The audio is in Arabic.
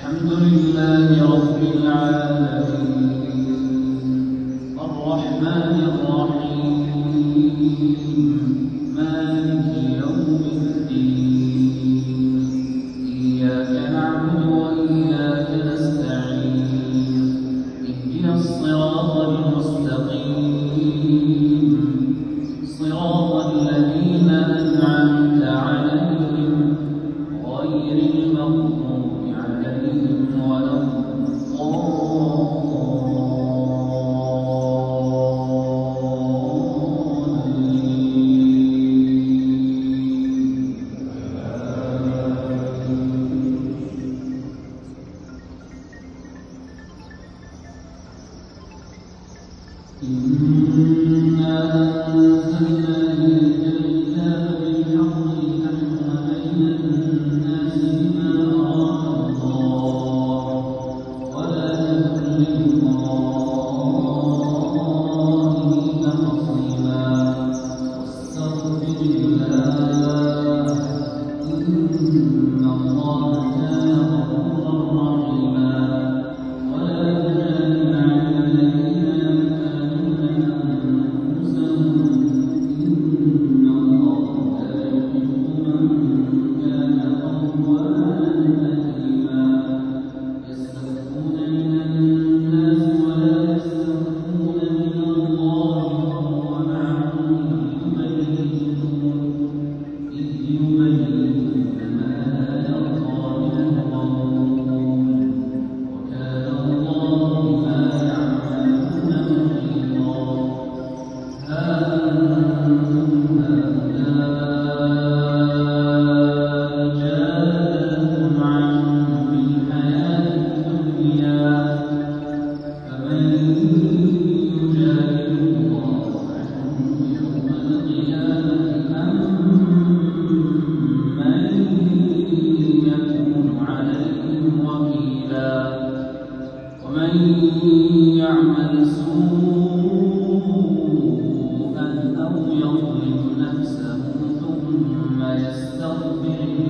الحمد لله رب العالمين الرحمن الرحيم مالك يوم الدين إياك نعبد وإياك نستعين اهدنا الصراط المستقيم صراط الذين أنعمت عليهم غير المغضوب عليهم ولا إنا أنزلنا إليك الكتاب بالحق لتحكم بين الناس بما أراك الله ولا تكن للخائنين خصيما واستغفر الله إن الله كان غفورا رحيما ولا تجادل عن الذين ومن يعمل سوءا أو يظلم نفسه ثم يستغفر